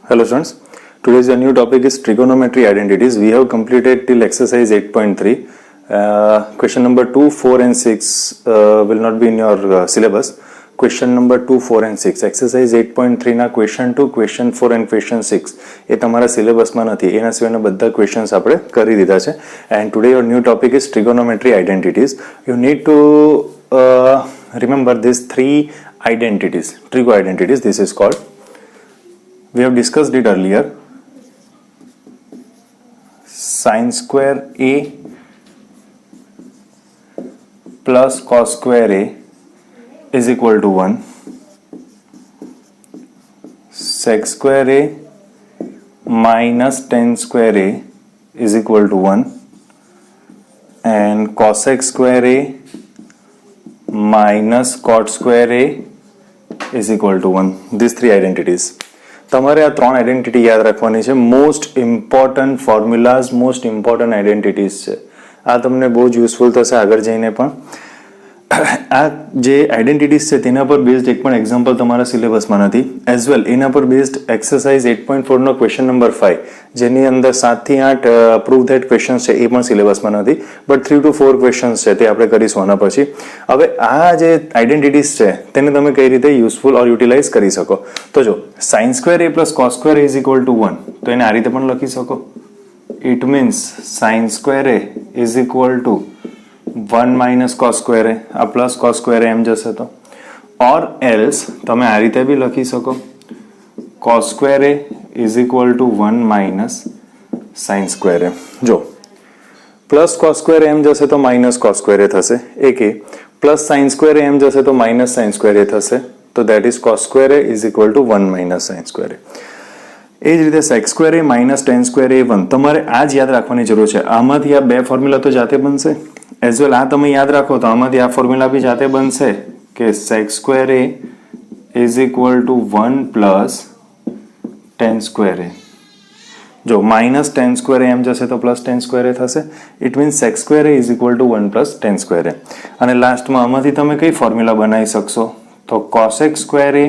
Hello students, today's new topic is trigonometry identities. We have completed till exercise 8.3. Question number 2, 4 and 6 will not be in your syllabus. Question number 2, 4 and 6. Exercise 8.3 ના question 2, question 4 and question 6 એ તમારા સિલેબસમાં નથી. એના સિવાયના બધા questions આપણે કરી દીધા છે. And today your new topic is trigonometry identities. You need to remember these three identities, trigo identities. This is called. We have discussed it earlier. Sin square A plus cos square A is equal to 1. Sec square A minus tan square A is equal to 1. And cosec square A minus cot square A is equal to 1. These three identities. તમારે આ ત્રણ identity યાદ રાખવાની છે. Most important formulas, most important આઈડેન્ટિટીઝ છે. આ તમને બહુ જ યુઝફુલ થશે આગળ જઈને પણ. આ જે આઈડેન્ટિટીઝ છે તેના પર બેઝડ એક પણ એક્ઝામ્પલ તમારા સિલેબસમાં નથી. એઝ વેલ એના પર બેઝડ એક્સરસાઇઝ 8.4 નો ક્વેશ્ચન નંબર 5 જેની અંદર 7 થી 8 પ્રૂવ ધેટ ક્વેશ્ચન છે એ પણ સિલેબસમાં નથી, બટ 3 to 4 ક્વેશ્ચન્સ છે તે આપણે કરીશું આના પછી. હવે આ જે આઈડેન્ટિટીઝ છે તેને તમે કઈ રીતે યુઝફુલ ઓર યુટિલાઇઝ કરી શકો, તો જો sin square a plus cos square a is equal to 1, તો એને આ રીતે પણ લખી શકો. It means sin square a is equal to 1 minus cos square a, આ પ્લસ cos square a એમ જશે તો, ઓર એલ્સ તમે આ રીતે બી લખી શકો cos square a is equal to 1 minus sin square a. જો પ્લસ cos square a એમ જશે તો માઇનસ cos square a થશે, એકે પ્લસ sin square a એમ જશે તો માઇનસ sin square a થશે, તો that is cos square a is equal to 1 minus sin square a. એ જ રીતે sec square a minus tan square a 1. તમારે આ જ યાદ રાખવાની જરૂર છે. આમાંથી આ બે ફોર્મ્યુલા તો જાતે બનશે, એઝ વેલ આ તમે યાદ રાખો તો આમાંથી આ ફોર્મ્યુલા બી જાતે બનશે કે sec square a is equal to 1 plus tan square a. જો માઇનસ tan square a એમ જશે તો પ્લસ tan square a થશે. It means sec square a is equal to 1 plus tan square a. અને લાસ્ટમાં આમાંથી તમે કઈ ફોર્મ્યુલા બનાવી શકશો, તો cosec square a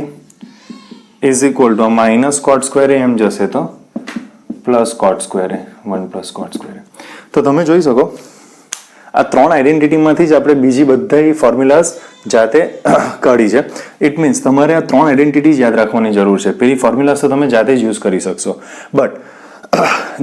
is equal to minus cot square a એમ જશે તો plus cot square a, 1 plus cot square a. તો તમે જોઈ શકો આ ત્રણ આઈડેન્ટિટીમાંથી જ આપણે બીજી બધા ફોર્મ્યુલાઝ જાતે કાઢી છે. ઇટ મીન્સ તમારે આ ત્રણ આઈડેન્ટિટીઝ યાદ રાખવાની જરૂર છે. પેલી ફોર્મ્યુલાઝ તો તમે જાતે જ યુઝ કરી શકશો, બટ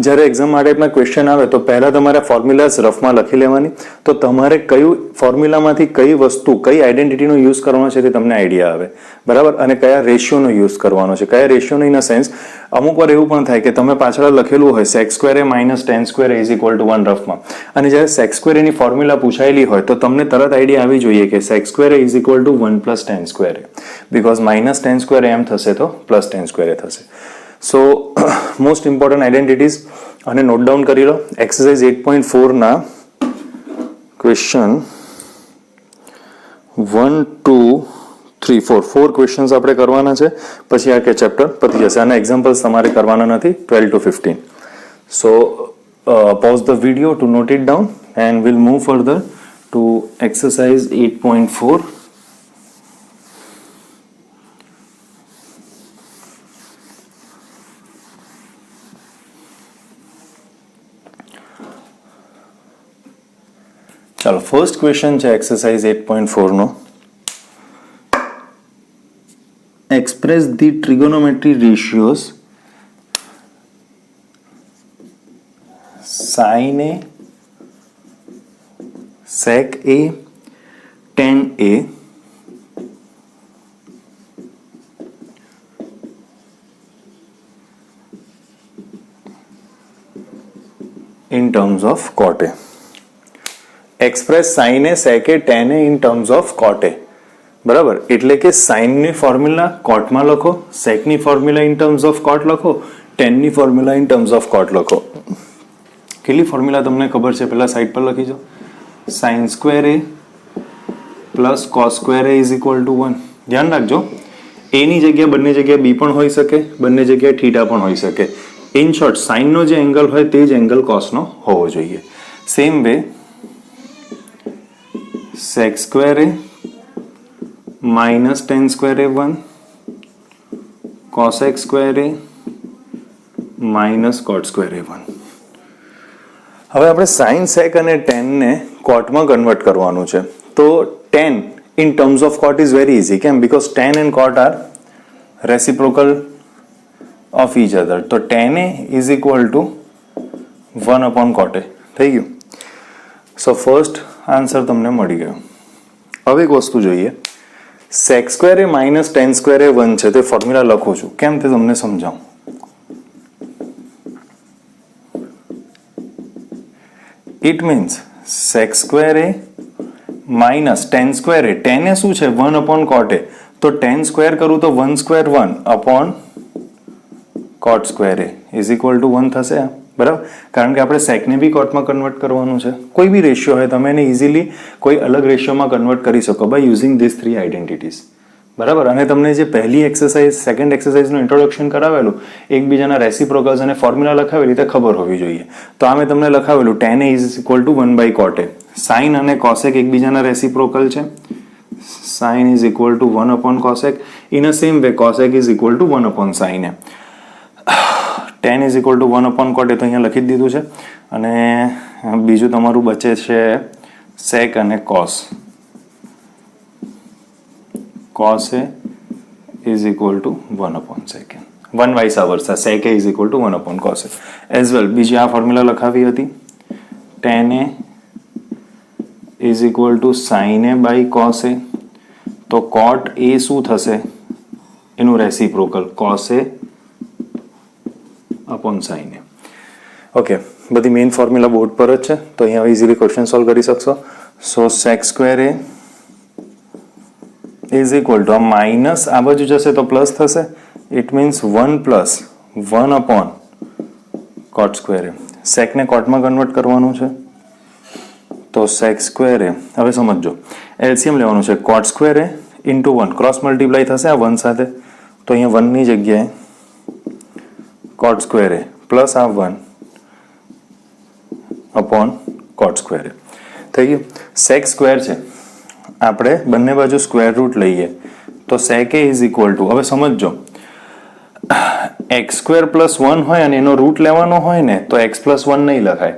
જ્યારે એક્ઝામ માટેના ક્વેશ્ચન આવે તો પહેલા તમારે ફોર્મ્યુલાઝ રફમાં લખી લેવાની, તો તમારે કયું ફોર્મ્યુલામાંથી કઈ વસ્તુ કઈ આઈડેન્ટિટીનો યુઝ કરવાનો છે તે તમને આઈડિયા આવે, બરાબર. અને કયા રેશિયોનો યુઝ કરવાનો છે, કયા રેશિયોનો ઇન અ સેન્સ અમુક વાર એવું પણ થાય કે તમે પાછળ લખેલું હોય sec square a minus tan square a is equal to 1 રફમાં, અને જ્યારે sec square a ની ફોર્મ્યુલા પૂછાયેલી હોય તો તમને તરત આઈડિયા આવી જોઈએ કે sec square a is equal to 1 plus tan square a, because minus tan square a એમ થશે તો પ્લસ tan square a થશે. સો મોસ્ટ ઇમ્પોર્ટન્ટ આઈડેન્ટિટીઝ અને નોટ ડાઉન કરી લો. એક્સરસાઇઝ 8.4 ના ક્વેશ્ચન 1, 2, 3, 4 ક્વેશ્ચન્સ આપણે કરવાના છે, પછી આ કે ચેપ્ટર પતી જશે. આના એક્ઝામ્પલ્સ તમારે કરવાના નથી 12 to 15. So pause the video to note it down and we'll move further to exercise 8.4. ચાલો ફર્સ્ટ ક્વેશ્ચન છે એક્સરસાઇઝ 8.4 નો. Express the trigonometry ratios sin a, sec a, tan a in terms of cot a. Express sin a, sec a, tan a in terms of cot a. બરાબર, એટલે કે sin ની formula કોટમાં લખો, sec ની formula in terms of કોટ લખો, tan ની formula in terms of કોટ લખો. કેટલી ફોર્મ્યુલા તમને ખબર છે પેલા સાઈડ પર લખી દો. sin square a plus cos square a is equal to 1. ધ્યાન રાખજો a ની જગ્યા બંને જગ્યા b પણ હોઈ શકે, બંને જગ્યાએ થીટા પણ હોઈ શકે. ઇન શોર્ટ sin નો જે એંગલ હોય તે જ એંગલ cos નો હોવો જોઈએ. Same way sec square a minus tan square a 1, cosec square a minus cot square A 1. હવે આપણે સાઇન સેક અને ટેનને કોટમાં કન્વર્ટ કરવાનું છે. તો tan in terms of cot is very easy. કેમ? Because tan and cot are reciprocal of each other. તો tan A is equal to 1 upon cot A થઈ ગયું. સો ફર્સ્ટ આન્સર તમને મળી ગયો. હવે એક વસ્તુ જોઈએ. સેક square A minus tan square A 1 છે. તે ફોર્મ્યુલા લખું છું. કેમ તે તમને સમજાવું. It means sec square A minus tan square A, tan A શું છે 1 અપોન કોટ એ. તો ટેન સ્ક્વેર કરું તો 1 square 1 upon cot square A is equal to 1 થશે. બરાબર? કારણ કે આપણે સેકને બી કોટમાં કન્વર્ટ કરવાનું છે. કોઈ બી રેશિયો હોય તમે એને ઇઝીલી કોઈ અલગ રેશિયોમાં કન્વર્ટ કરી શકો બાય યુઝિંગ ધીસ 3 આઈડેન્ટિટીઝ. બરાબર? અને તમને જે પહેલી એક્સરસાઇઝ સેકન્ડ એક્સરસાઇઝનું ઇન્ટ્રોડક્શન કરાવેલું, એકબીજાના રેસિપ્રોકલ્સ અને ફોર્મ્યુલા લખાવેલી તે ખબર હોવી જોઈએ. તો આ મેં તમને લખાવેલું tan A is equal to 1 by cot A. Sine અને કોસેક એકબીજાના રેસિપ્રોકલ છે. Sine is equal to 1 upon cosec. In a same way cosec is equal to 1 upon sine A. Tan is equal to 1 upon cot A તો અહીંયા લખી જ દીધું છે. અને બીજું તમારું બચે છે સેક અને cos. Cos A is equal to 1 upon sec. 1 vice versa. Sec A is equal to 1 upon cos A as well. બીજી આ ફોર્મ્યુલા લખાવી હતી. Tan A is equal to sine A by cos A. તો cot A શું થશે? એનું reciprocal cos A upon sine A. Okay, બધી main formula board પર જ છે તો અહીંયા ઇઝીલી ક્વેશ્ચન સોલ્વ કરી શકશો. So sec square A is equal to આ માઇનસ આ બાજુ જશે તો પ્લસ થશે. It means 1 plus 1 upon cot square A. સેકને કોટમાં કન્વર્ટ કરવાનું છે તો સેક સ્ક્વેર એ, હવે સમજો એલસીએમ લેવાનું છે. કોટ સ્ક્વેર એ ઇન્ટુ 1 ક્રોસ મલ્ટીપ્લાય થશે આ 1 સાથે. તો અહીંયા 1 ની જગ્યાએ કોટ સ્ક્વેર એ પ્લસ આ 1 અપોન કોટ સ્ક્વેર એ થઈ ગયું. સેક સ્ક્વેર છે, આપણે બંને બાજુ સ્ક્વેર રૂટ લઈએ તો sec A is equal two, હવે સમજો એક્સ સ્ક્વેર પ્લસ 1 હોય અને એનો રૂટ લેવાનો હોય ને તો એક્સ પ્લસ 1 નહીં લખાય.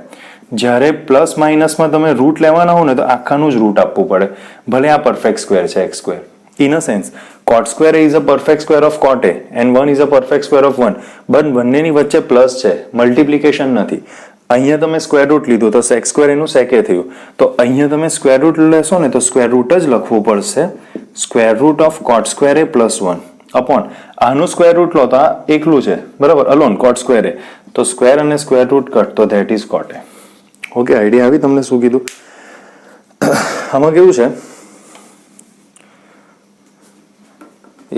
જ્યારે પ્લસ માઇનસમાં તમે રૂટ લેવાના હો ને તો આખાનું જ રૂટ આપવું પડે. ભલે આ પરફેક્ટ સ્ક્વેર છે x square. In a sense, cot square is a perfect square of cot a and 1 is a perfect square of 1. but બંનેની વચ્ચે પ્લસ છે, મલ્ટિપ્લિકેશન નથી. અહીંયા તમે સ્ક્વેર રૂટ લીધું તો સેક સ્ક્વેર એનું સેક એ થયું. તો અહીંયા તમે સ્ક્વેર રૂટ લેશો ને તો સ્ક્વેર રૂટ જ લખવું પડશે. Square root of cot square A plus 1 upon આનું સ્ક્વેર રૂટ લો તો આ એકલું છે. બરાબર? Alone cot square A. તો સ્ક્વેર અને સ્ક્વેર રૂટ કટ તો that is cot A. Okay, idea આવી તમને શું કીધું? આમાં કેવું છે,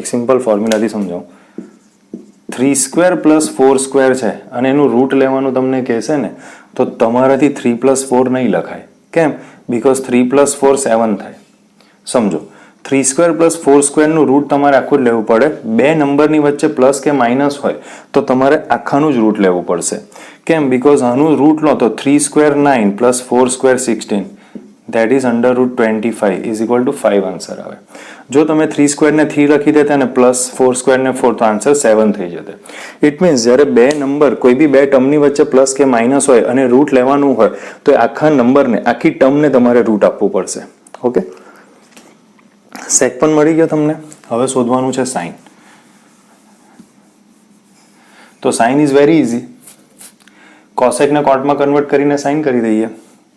એક સિમ્પલ ફોર્મ્યુલાથી સમજાવું. 3 સ્ક્વેર પ્લસ 4 સ્ક્વેર છે અને એનું રૂટ લેવાનું તમને કહેશે ને તો તમારાથી 3 પ્લસ 4 નહીં લખાય. કેમ? બીકોઝ 3 પ્લસ 4 7 થાય. સમજો 3 સ્ક્વેર પ્લસ 4 સ્ક્વેરનું રૂટ તમારે આખું જ લેવું પડે. બે નંબરની વચ્ચે પ્લસ કે માઇનસ હોય તો તમારે આખાનું જ રૂટ લેવું પડશે. કેમ? બીકોઝ આનું રૂટ લો તો 3 square 9 plus 4 square 16 that is under root 25 is equal to 5 answer આવે. જો તમે 3 સ્ક્વેરને 3 લખી દેતા અને પ્લસ 4 સ્ક્વેરને 4 તો આન્સર 7 થઈ જશે. ઇટ મીન્સ જ્યારે બે નંબર કોઈ બી બે ટર્મની વચ્ચે પ્લસ કે માઇનસ હોય અને રૂટ લેવાનું હોય તો આખા નંબરને આખી ટર્મને તમારે રૂટ આપવું પડશે. ઓકે, સેક પણ મળી ગયો તમને. હવે શોધવાનું છે સાઇન. તો સાઇન ઇઝ વેરી ઇઝી. કોસેકને કોટમાં કન્વર્ટ કરીને સાઇન કરી દઈએ.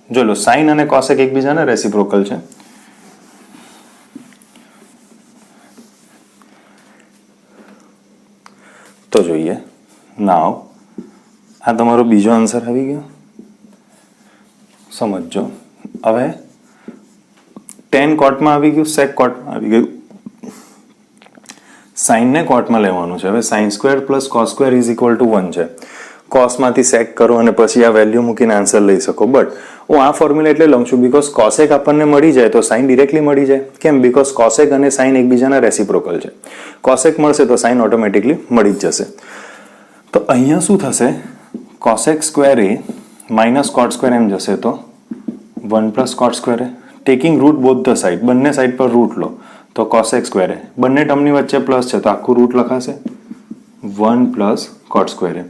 જો લો, સાઇન અને કોસેક એકબીજાના રેસિપ્રોકલ છે. તો જોઈએ. નાવ આ તમારો બીજો આન્સર આવી ગયો. સમજો હવે ટેન કોટમાં આવી ગયું, સેક કોટમાં આવી ગયું. સાઇનને કોટમાં લેવાનું છે. હવે sign square plus cos square is equal to 1 છે. કોસમાંથી સેક કરો અને પછી આ વેલ્યુ મૂકીને આન્સર લઈ શકો. બટ હું આ ફોર્મ્યુલા એટલે લઉં છું બીકોઝ કોસેક આપણને મળી જાય તો સાઇન ડિરેક્ટલી મળી જાય. કેમ? બીકોઝ કોસેક અને સાઇન એકબીજાના રેસિપ્રોકલ છે. કોસેક મળશે તો સાઇન ઓટોમેટિકલી મળી જ જશે. તો અહીંયા શું થશે? Cosec square A minus cot square એમ જશે તો 1 plus cot square A. Taking root both the side, બંને સાઇડ પર રૂટ લો તો કોસેક સ્ક્વેર એ. બંને ટર્મની વચ્ચે પ્લસ છે તો આખું રૂટ લખાશે 1 પ્લસ કોટ સ્ક્વેર એ.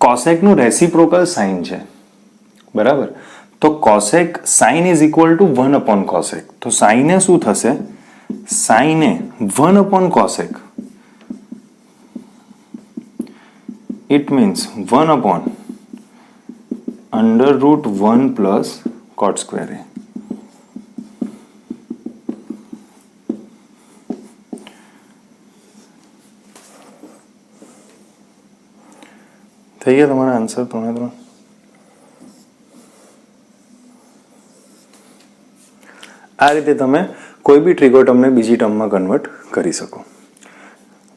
કોસેકનું રેસિપ્રોકલ સાઇન છે, બરાબર? તો cosec sine is equal to 1 upon cosec. તો સાઇને શું થશે? સાઇને 1 upon cosec. It means 1 upon under root 1 plus cot square A. થઈ ગયા તમારા આન્સર ત્રણે? આ રીતે તમે કોઈ બી ટ્રિગર ટર્મને બીજી ટર્મમાં કન્વર્ટ કરી શકો.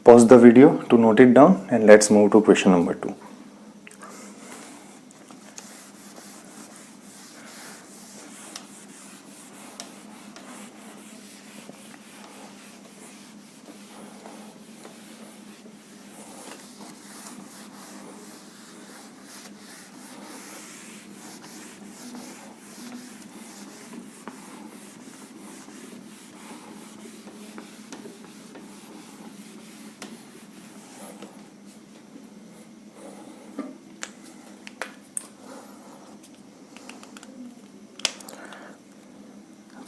Pause the video to note it down and let's move to question number 2.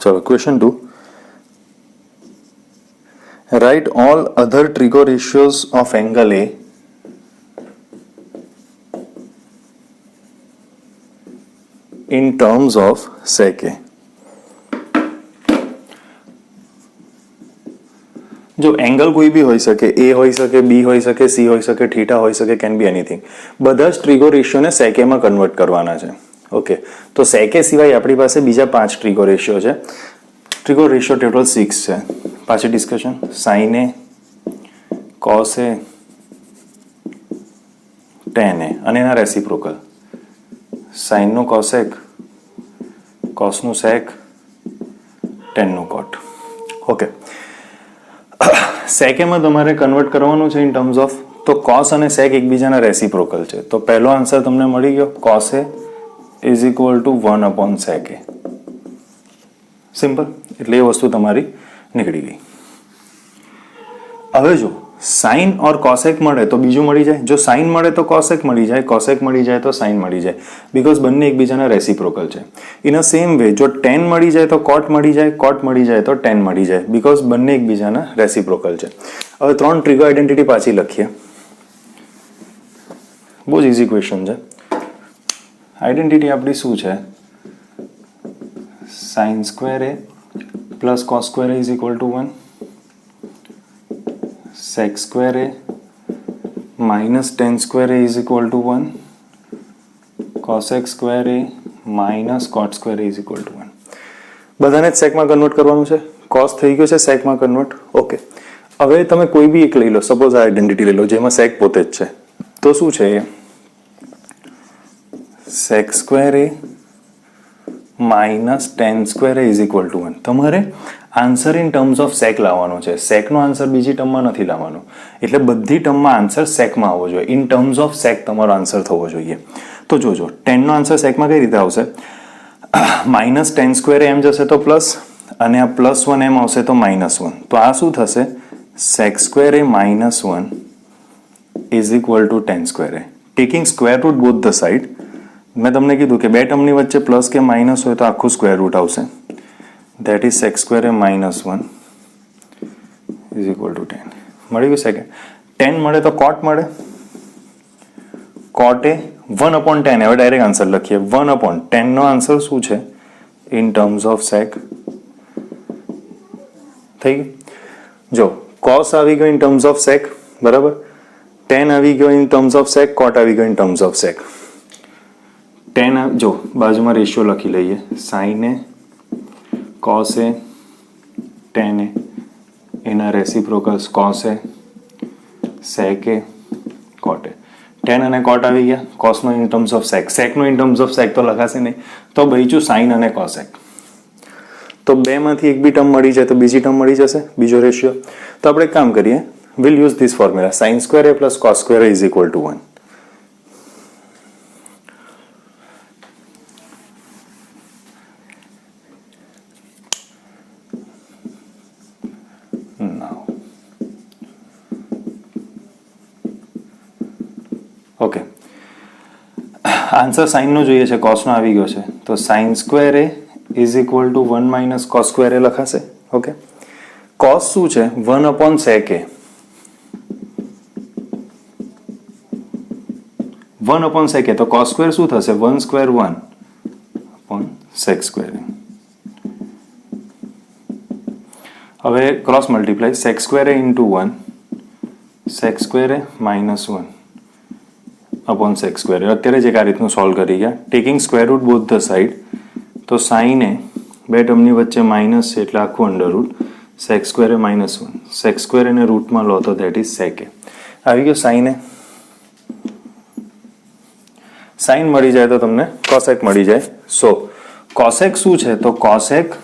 So question 2. Write all other trigo ratios of angle A in terms of sec A. જો એંગલ કોઈ બી હોઈ શકે, એ હોઈ શકે, બી હોઈ શકે, સી હોઈ શકે, થીટા હોઈ શકે, કેન બી એનીથિંગ. બધા જ ટ્રિગો રેશિયોને સેક એમાં કન્વર્ટ કરવાના છે. ઓકે, તો સેક એ સિવાય આપણી પાસે બીજા 5 ટ્રિગો રેશિયો છે. ટ્રિગો રેશિયો ટોટલ 6 છે. પાછી discussion. Sine A, cos A, tan A અને એના રેસિપ્રોકલ. સાઇનનું કોસેક, કોસનું સેક, ટેનનું કોટ. ઓકે, સેક એમાં તમારે કન્વર્ટ કરવાનું છે ઇન ટર્મ્સ ઓફ, તો કોસ અને સેક એકબીજાના રેસિપ્રોકલ છે. તો પહેલો આન્સર તમને મળી ગયો, cos A is equal to 1 upon sec A. Simple. એટલે એ વસ્તુ તમારી નીકળી ગઈ. હવે જો સાઇન ઓર કોસેક મળે તો બીજું મળી જાય. જો સાઇન મળે તો કોસેક મળી જાય, કોસેક મળી જાય તો સાઇન મળી જાય, બીકોઝ બંને એકબીજાના રેસિપ્રોકલ છે. ઇન અ સેમ વે જો ટેન મળી જાય તો કોટ મળી જાય, કોટ મળી જાય તો ટેન મળી જાય, બીકોઝ બંને એકબીજાના રેસિપ્રોકલ છે. હવે 3 ટ્રિગો આઈડેન્ટિટી પાછી લખીએ. બહુ જ ઇઝી ક્વેશ્ચન છે. આઈડેન્ટિટી આપણી શું છે? Sign square A plus cos square A is equal to 1, sec square a minus tan square a is equal to 1, cosec square a minus cot square a is equal to 1. બધાને જ સેકમાં convert કરવાનું છે. Cos થઈ ગયો છે સેકમાં convert. Okay, હવે તમે કોઈ બી એક લઈ લો. સપોઝ આ આઈડેન્ટિટી લઈ લો જેમાં સેક પોતે જ છે. તો શું છે એ? sec square a minus tan square A is equal to 1. તમારે answer in terms of sec લાવવાનો છે. સેકનો આન્સર બીજી ટર્મમાં નથી લાવવાનો. એટલે બધી ટર્મમાં આન્સર સેકમાં આવવો જોઈએ. ઇન ટર્મ્સ ઓફ સેક તમારો આન્સર થવો જોઈએ. તો જોજો, ટેનનો આન્સર સેકમાં કઈ રીતે આવશે? માઇનસ ટેન સ્ક્વેર એમ જશે તો પ્લસ, અને આ પ્લસ 1 એમ આવશે તો માઇનસ 1. તો આ શું થશે? Sec square A minus 1 is equal to tan square A. Taking square root both the side. મેં તમને કીધું કે બે ટર્મની વચ્ચે પ્લસ કે માઇનસ હોય તો આખું સ્ક્વેર રૂટ આવશે. That is sec square A minus 1 is equal to 10. મળી ગયું સેકન્ડ. 10 મળે તો કોટ મળે. Cot A 1 upon 10. હવે ડાયરેક્ટ આન્સર લખીએ. 1 અપોન 10 નો આન્સર શું છે ઇન ટર્મ્સ ઓફ સેક? થઈ ગયું. જો કોસ આવી ગયો ઇન ટર્મ્સ ઓફ સેક, બરાબર. 10 આવી ગયો ઇન ટર્મ્સ ઓફ સેક, કોટ આવી ગયો ઇન ટર્મ્સ ઓફ સેક. 10 જો બાજુમાં રેશિયો લખી લઈએ. Sine A, cos A, tan A, એના રેસિપ્રોકલ્સ કોસ એ, સેક એ, કોટ એ. 10 અને કોટ આવી ગયા. કોસનો ઇન ટર્મ્સ ઓફ સેક, સેકનો ઇન ટર્મ્સ ઓફ સેક તો લખાશે નહીં. તો બચ્યું સાઇન અને કોસેક. તો બેમાંથી એક બી ટર્મ મળી જાય તો બીજી ટર્મ મળી જશે, બીજો રેશિયો. તો આપણે એક કામ કરીએ, will use this formula. Sine square A plus cos square is equal to 1. Okay, answer સાઇનનો જોઈએ છે, કોસનો આવી ગયો છે, તો sine square A is equal to 1 minus cos square A લખાશે. ઓકે, કોસ શું છે? 1 upon sec A. 1 upon sec A, તો કોસ સ્ક્વેર શું થશે? 1 સ્ક્વેર 1 અપોન સેક સ્ક્વેર. હવે cross multiply, sec square A into 1, sec square A minus 1 upon sec square. અત્યારે જ એક આ રીતનું સોલ્વ કરી ગયા, taking square root both the side. તો સાઇન એ બે ટર્મની વચ્ચે માઇનસ છે એટલે આખું under root, sec square A minus 1, sec square એને રૂટમાં લો તો દેટ ઇઝ સેક એ. આવી ગયો સાઇન એ. સાઇન મળી જાય તો તમને કોસેક મળી જાય. સો કોસેક શું છે? તો કોસેક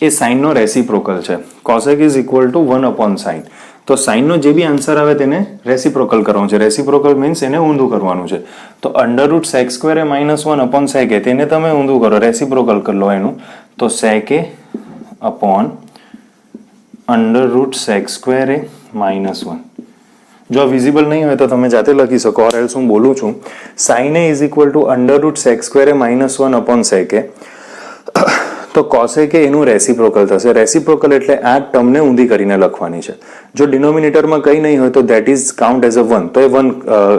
એ સાઇનનો રેસિપ્રોકલ છે. Cosec is equal to 1 upon sign. તો સાઇનનો જે બી આન્સર આવે તેને રેસિપ્રોકલ કરવાનું છે. રેસિપ્રોકલ મીન્સ એને ઊંધું કરવાનું છે. તો under root sec square A minus 1 upon sec A, તેને તમે ઊંધું કરો, રેસિપ્રોકલ કરી લો એનું. તો sec A upon under root sec square A minus 1. જો વિઝિબલ નહીં હોય તો તમે જાતે લખી શકો, ઓર એલ્સ હું બોલું છું. Sine A is equal to under root sec square A minus 1 upon sec A. તો કોસેક એ એનું રેસિપ્રોકલ થશે. રેસિપ્રોકલ એટલે આ ટર્મને ઊંધી કરીને લખવાની છે. જો ડિનોમિનેટરમાં કંઈ નહીં હોય તો that is count as a 1, તો એ 1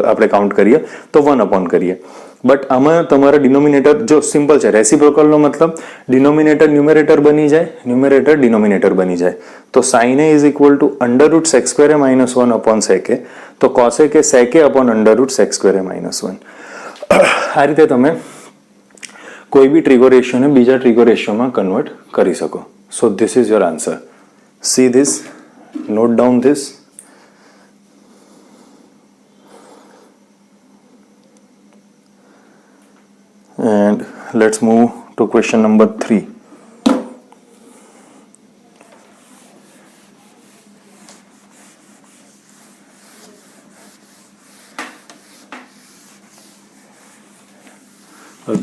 આપણે કાઉન્ટ કરીએ, તો 1 અપોન કરીએ. બટ આમાં તમારા ડિનોમિનેટર જો સિમ્પલ છે, રેસિપ્રોકલનો મતલબ ડિનોમિનેટર ન્યુમેરેટર બની જાય, ન્યુમેરેટર ડિનોમિનેટર બની જાય. તો sine A is equal to under root sec square A minus 1 upon sec A. તો cosec A sec A upon under root sec square A minus 1. આ રીતે તમે કોઈ બી ટ્રિગો રેશિયોને બીજા ટ્રિગો રેશિયોમાં કન્વર્ટ કરી શકો. So this is your answer. See this, note down this. And let's move to question number 3.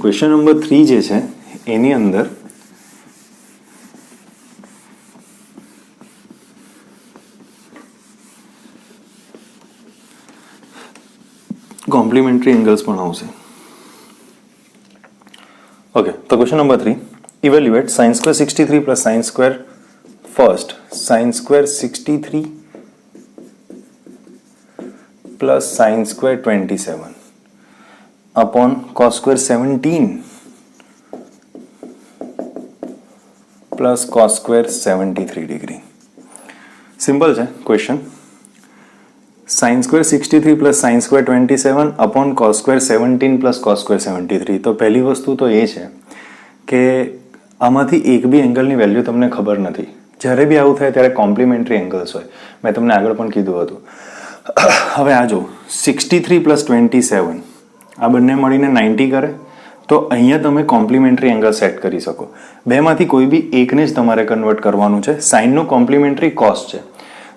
Question number 3 જે છે એની અંદર કોમ્પ્લિમેન્ટરી એંગલ્સ પણ આવશે. ઓકે, તો question number 3, evaluate sign square 63 plus sine square first, sign square 63 plus sine square 27 upon cos square 17 plus cos square 73 degree. Simple છે question. Sign square 63 plus sine square 27 upon cos square 17 plus cos square 73. તો પહેલી વસ્તુ તો એ છે કે આમાંથી એક બી એંગલની value તમને ખબર નથી. જ્યારે બી આવું થાય ત્યારે કોમ્પ્લિમેન્ટરી એંગલ્સ હોય. મેં તમને આગળ પણ કીધું હતું. હવે આ જો 63 પ્લસ 27 આ બંને મળીને 90 કરે, તો અહીંયા તમે કોમ્પ્લિમેન્ટરી એંગલ સેટ કરી શકો. બેમાંથી કોઈ બી એકને જ તમારે કન્વર્ટ કરવાનું છે. સાઇનનું કોમ્પ્લિમેન્ટરી કોસ છે,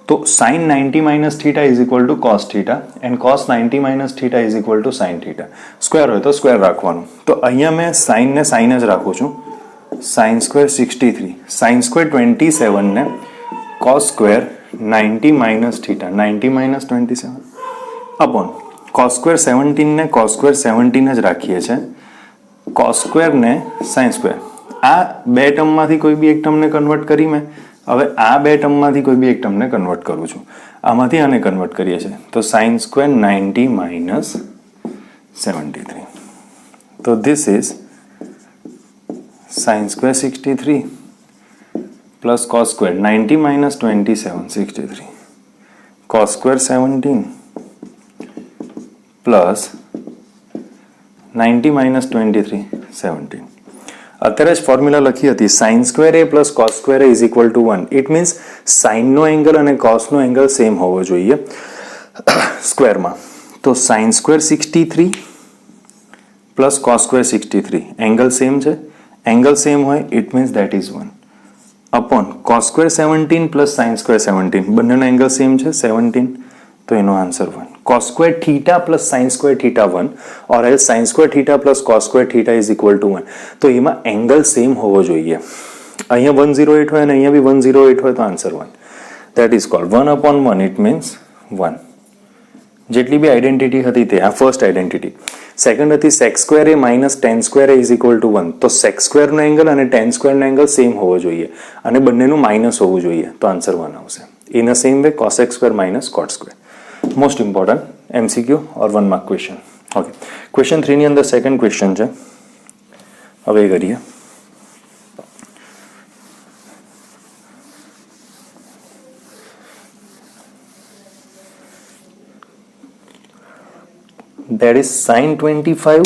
તો sine 90 minus theta is equal to cos theta and cos 90 minus theta is equal to sine theta. Square હોય તો સ્ક્વેર રાખવાનું. તો અહીંયા મેં સાઇનને સાઇન જ રાખું છું. સાઇન સ્ક્વેર 63, સાઇન સ્ક્વેર 27 ને cos square 90 minus theta, 90 minus 27 upon cos square 17 ને cos સ્ક્વેર 17 જ રાખીએ છીએ. cos સ્ક્વેર ને sin સ્ક્વેર. આ બે ટર્મમાંથી કોઈ બી એક ટર્મને કન્વર્ટ કરી મેં. હવે આ બે ટર્મમાંથી કોઈ બી એક ટર્મને કન્વર્ટ કરું છું. આમાંથી આને કન્વર્ટ કરીએ છીએ. તો sin સ્ક્વેર 90 માઇનસ 73. તો this is sin square 63 plus cos square 90 minus 27 63 cos square 17 plus 90 minus 23 17. અત્યારે જ ફોર્મ્યુલા લખી હતી sine square A plus cos square A is equal to 1. It means સાઇનનો એંગલ અને કોસનો એંગલ સેમ હોવો જોઈએ સ્ક્વેરમાં. તો sine square 63 plus cos square 63 angle same છે. એંગલ સેમ હોય it means that is 1 upon cos square 17 plus sine square 17 બંનેનો એંગલ સેમ છે 17. તો એનો answer 1. cos square theta plus sine square theta 1 or else sine square theta plus cos square theta is equal to 1. તો એમાં angle same હોવો જોઈએ. અહીંયા 108 હોય અને અહીંયા બી 108 હોય તો answer 1. That is called 1 upon 1. It means 1. જેટલી બી આઈડેન્ટિટી હતી તે, આ ફર્સ્ટ આઈડેન્ટિટી. સેકન્ડ હતી sec square A minus tan square A is equal to 1. તો સેક સ્ક્વેરનો એંગલ અને ટેન સ્ક્વેરનો એંગલ સેમ હોવો જોઈએ અને બંનેનું માઇનસ હોવું જોઈએ, તો આન્સર 1 આવશે. In a same way cosec square minus cot square. Most important MCQ or 1 mark question. Okay, question 3 ની અંદર સેકન્ડ ક્વેશ્ચન છે, હવે એ કરીએ. That is sin 25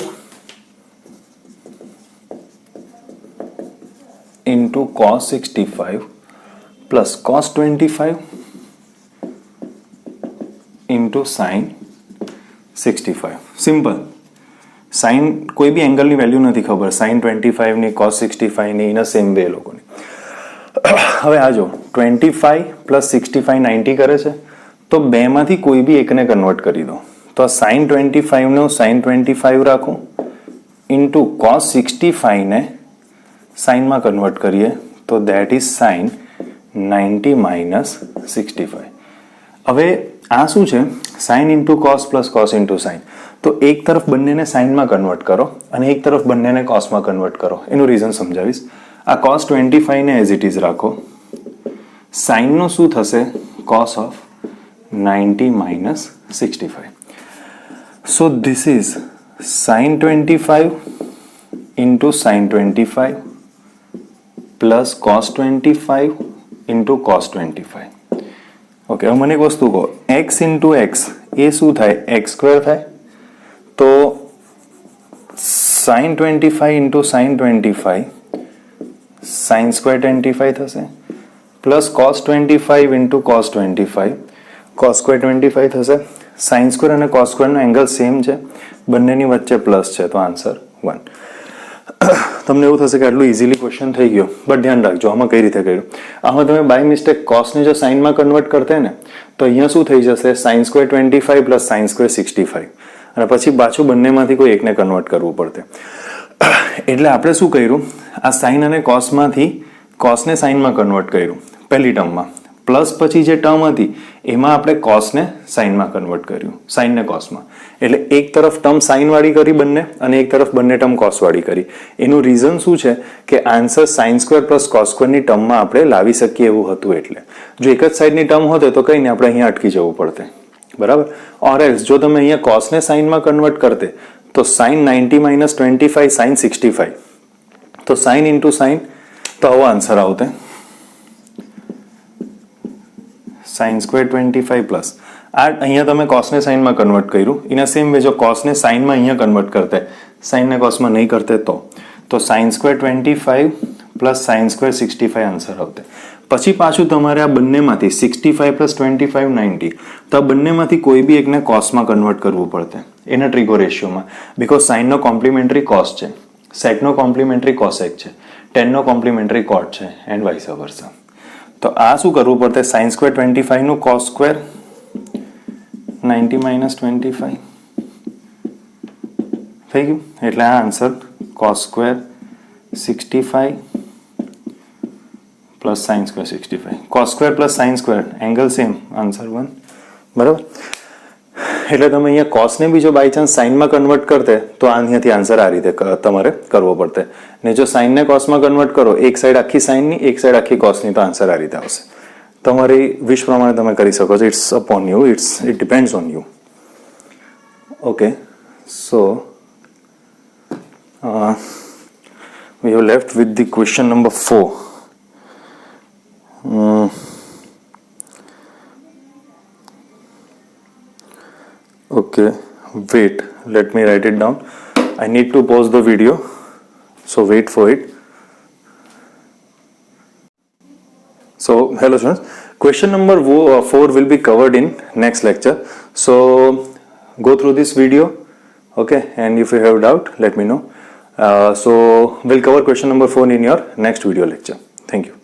into cos 65 plus cos 25 into sin 65. Simple. Sign કોઈ બી એંગલની value નથી ખબર, sin 25 ની cos 65 ની ઇન અ સેમ વે લોકોની. હવે આ જો 25 પ્લસ 65 90 કરે છે, તો બેમાંથી કોઈ બી એકને કન્વર્ટ કરી દો. તો sin 25 નો sin 25 રાખો ઇન્ટુ cos 65 ને સાઇનમાં કન્વર્ટ કરીએ તો દેટ ઇઝ sin 90 માઇનસ 65. હવે આ શું છે? sin into cos plus cos into sin. તો એક તરફ બંનેને સાઇનમાં કન્વર્ટ કરો અને એક તરફ બંનેને કોસમાં કન્વર્ટ કરો. એનું રીઝન સમજાવીશ. આ cos 25 ને એઝ ઇટ ઇઝ રાખો. સાઇનનું શું થશે? cos of 90 minus 65. So this is sin 25 into sin 25 plus cos 25 into cos 25. Okay, હવે મને એક વસ્તુ કહો, x into x એ શું થાય? x સ્ક્વેર થાય. તો sin 25 into sin 25 sin square 25 થશે plus cos 25 into cos 25 cos square 25 થશે. સાઇન સ્ક્વેર અને કોસ સ્ક્વેરનો એંગલ સેમ છે, બંનેની વચ્ચે પ્લસ છે, તો આન્સર 1. તમને એવું થશે કે આટલું ઇઝીલી ક્વેશ્ચન થઈ ગયો, બટ ધ્યાન રાખજો આમાં કઈ રીતે કર્યું. આમાં તમે બાય મિસ્ટેક કોસને જો સાઇનમાં કન્વર્ટ કરતે ને તો અહીંયા શું થઈ જશે? Sign square 25 plus sine square 65 અને પછી પાછું બંનેમાંથી કોઈ એકને કન્વર્ટ કરવું પડતે. એટલે આપણે શું કર્યું? આ સાઇન અને કોસમાંથી કોસને સાઇનમાં કન્વર્ટ કર્યું પહેલી ટર્મમાં, પ્લસ પછી જે ટર્મ હતી એમાં આપણે કોસને સાઇનમાં કન્વર્ટ કર્યું, સાઇનને કોસમાં. એટલે એક તરફ ટર્મ સાઇનવાળી કરી બંને અને એક તરફ બંને ટર્મ કોસવાળી કરી. એનું રીઝન શું છે કે answer sine square plus cos સ્ક્વેરની ટર્મમાં આપણે લાવી શકીએ એવું હતું. એટલે જો એક જ સાઈડની ટર્મ હોતે તો કંઈ નહીં, આપણે અહીંયા અટકી જવું પડતે, બરાબર. ઓર એલ્સ જો તમે અહીંયા કોસને સાઇનમાં કન્વર્ટ કરતે તો સાઇન 90 માઇનસ 25 સાઇન 65, તો સાઇન ઇન્ટુ સાઇન, તો આવો આન્સર આવતે સાઇન સ્ક્વેર 25 પ્લસ આ અહીંયા તમે કોસને સાઇનમાં કન્વર્ટ કર્યું. ઇન અ સેમ વે જો કોસને સાઇનમાં અહીંયા કન્વર્ટ કરતે, સાઇનને કોસમાં નહીં કરતે તો sine square 25 plus sine square 65 answer આવતે. પછી પાછું તમારે આ બંનેમાંથી 65 પ્લસ 25 90, તો આ બંનેમાંથી કોઈ બી એકને કોસમાં કન્વર્ટ કરવું પડતે એના ટ્રિગો રેશિયોમાં. બિકોઝ સાઇનનો કોમ્પ્લિમેન્ટરી કોસ છે, સેકનો કોમ્પ્લિમેન્ટરી કોસેક છે, ટેનનો કોમ્પ્લિમેન્ટરી કોટ છે એન્ડ વાઇસ વર્સા. તો આ શું કરવું પડતે? સાઇન સ્ક્વેર 25 નું કોસ સ્ક્વેર 90 માઇનસ 25 થઈ ગયું. એટલે આ answer cos square 65 plus sine square 65. Cos square plus sine square angle same, answer 1. બરાબર. એટલે તમે અહીંયા કોસને બી જો બાય ચાન્સ સાઇનમાં કન્વર્ટ કરતે તો અહીંયાથી આન્સર આ રીતે તમારે કરવો પડતે. ને જો સાઇનને કોસમાં કન્વર્ટ કરો, એક સાઈડ આખી સાઇનની એક સાઈડ આખી કોસની, તો આન્સર આ રીતે આવશે. તમારી વિશ પ્રમાણે તમે કરી શકો છો. It's upon you, it depends on you. Okay, so we have left with the question number 4. Okay, wait, let me write it down. I need to pause the video, so wait for it. So hello students, question number 4 will be covered in next lecture, so go through this video, okay, and if you have doubt let me know. So we'll cover question number 4 in your next video lecture. Thank you.